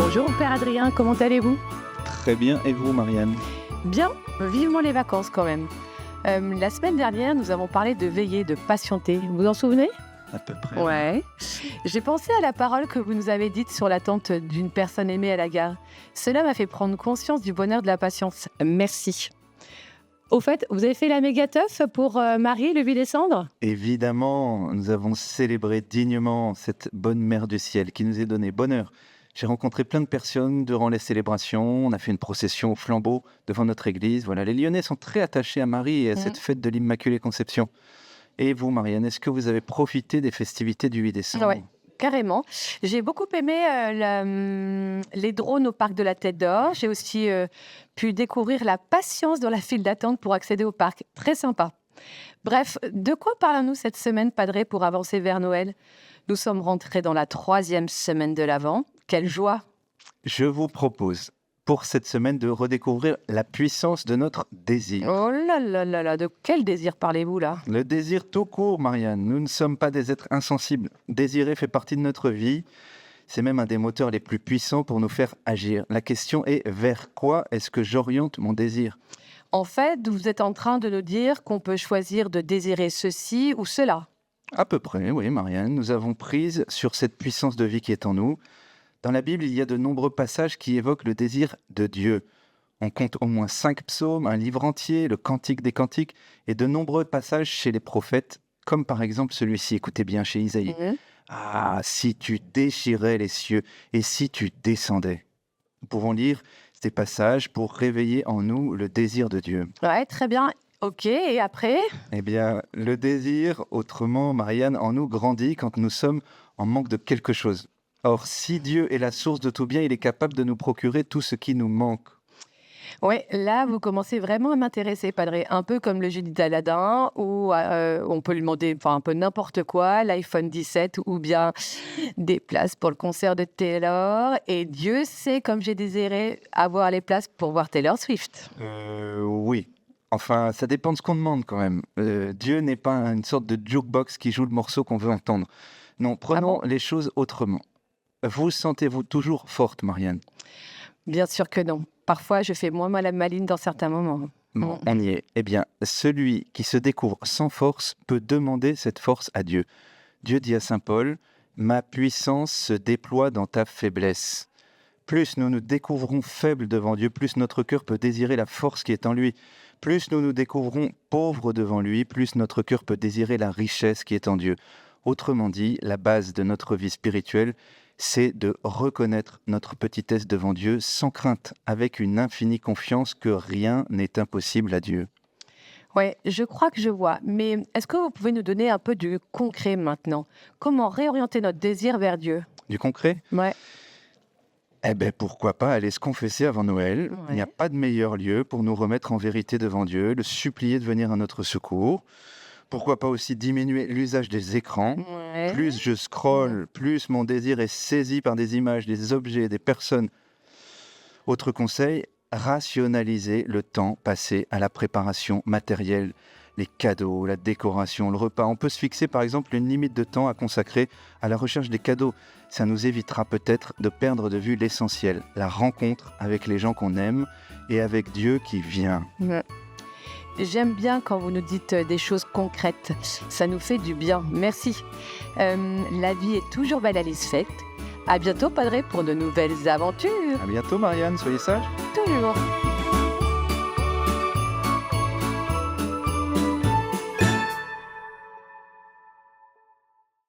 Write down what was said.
Bonjour Père Adrien, comment allez-vous? Très bien, et vous, Marianne? Bien, vivement les vacances quand même. La semaine dernière, nous avons parlé de veiller, de patienter. Vous vous en souvenez? À peu près. Ouais. J'ai pensé à la parole que vous nous avez dite sur l'attente d'une personne aimée à la gare. Cela m'a fait prendre conscience du bonheur de la patience. Merci. Au fait, vous avez fait la méga teuf pour Marie le 8 décembre? Évidemment, nous avons célébré dignement cette bonne mère du ciel qui nous a donné bonheur. J'ai rencontré plein de personnes durant les célébrations. On a fait une procession au flambeau devant notre église. Voilà, les Lyonnais sont très attachés à Marie et à cette fête de l'Immaculée Conception. Et vous, Marianne, est-ce que vous avez profité des festivités du 8 décembre? Ouais, carrément. J'ai beaucoup aimé les drones au parc de la Tête d'Or. J'ai aussi pu découvrir la patience dans la file d'attente pour accéder au parc. Très sympa. Bref, de quoi parlons-nous cette semaine, Padré, pour avancer vers Noël? Nous sommes rentrés dans la 3e semaine de l'Avent. Quelle joie! Je vous propose pour cette semaine de redécouvrir la puissance de notre désir. Oh là là là là, de quel désir parlez-vous là? Le désir tout court, Marianne. Nous ne sommes pas des êtres insensibles. Désirer fait partie de notre vie. C'est même un des moteurs les plus puissants pour nous faire agir. La question est vers quoi est-ce que j'oriente mon désir? En fait, vous êtes en train de nous dire qu'on peut choisir de désirer ceci ou cela. À peu près, oui, Marianne. Nous avons prise sur cette puissance de vie qui est en nous. Dans la Bible, il y a de nombreux passages qui évoquent le désir de Dieu. On compte au moins 5 psaumes, un livre entier, le Cantique des Cantiques, et de nombreux passages chez les prophètes, comme par exemple celui-ci, écoutez bien, chez Isaïe. Mhm. Ah, si tu déchirais les cieux et si tu descendais. Nous pouvons lire ces passages pour réveiller en nous le désir de Dieu. Ouais, très bien. Ok, et après? Eh bien, le désir, autrement, Marianne, en nous grandit quand nous sommes en manque de quelque chose. Or, si Dieu est la source de tout bien, il est capable de nous procurer tout ce qui nous manque. Ouais, là, vous commencez vraiment à m'intéresser, Padré. Un peu comme le génie d'Aladin, où on peut lui demander enfin, un peu n'importe quoi, l'iPhone 17 ou bien des places pour le concert de Taylor. Et Dieu sait comme j'ai désiré avoir les places pour voir Taylor Swift. Oui. Enfin, ça dépend de ce qu'on demande quand même. Dieu n'est pas une sorte de jukebox qui joue le morceau qu'on veut entendre. Non, Ah prenons bon? les choses autrement. Vous sentez-vous toujours forte, Marianne? Bien sûr que non. Parfois, je fais moins mal à maline dans certains moments. Bon, on y est. Eh bien, celui qui se découvre sans force peut demander cette force à Dieu. Dieu dit à saint Paul, ma puissance se déploie dans ta faiblesse. Plus nous nous découvrons faibles devant Dieu, plus notre cœur peut désirer la force qui est en lui. Plus nous nous découvrons pauvres devant lui, plus notre cœur peut désirer la richesse qui est en Dieu. Autrement dit, la base de notre vie spirituelle, c'est de reconnaître notre petitesse devant Dieu sans crainte, avec une infinie confiance que rien n'est impossible à Dieu. Ouais, je crois que je vois. Mais est-ce que vous pouvez nous donner un peu du concret maintenant? Comment réorienter notre désir vers Dieu? Du concret? Ouais. Eh bien, pourquoi pas aller se confesser avant Noël? Il n'y a Ouais. pas de meilleur lieu pour nous remettre en vérité devant Dieu, le supplier de venir à notre secours. Pourquoi pas aussi diminuer l'usage des écrans? Ouais. Plus je scrolle, plus mon désir est saisi par des images, des objets, des personnes. Autre conseil, rationaliser le temps passé à la préparation matérielle, les cadeaux, la décoration, le repas. On peut se fixer par exemple une limite de temps à consacrer à la recherche des cadeaux. Ça nous évitera peut-être de perdre de vue l'essentiel, la rencontre avec les gens qu'on aime et avec Dieu qui vient. Ouais. J'aime bien quand vous nous dites des choses concrètes. Ça nous fait du bien. Merci. La vie est toujours belle à l'isfette. À bientôt, Padré, pour de nouvelles aventures. À bientôt Marianne, soyez sage. Toujours.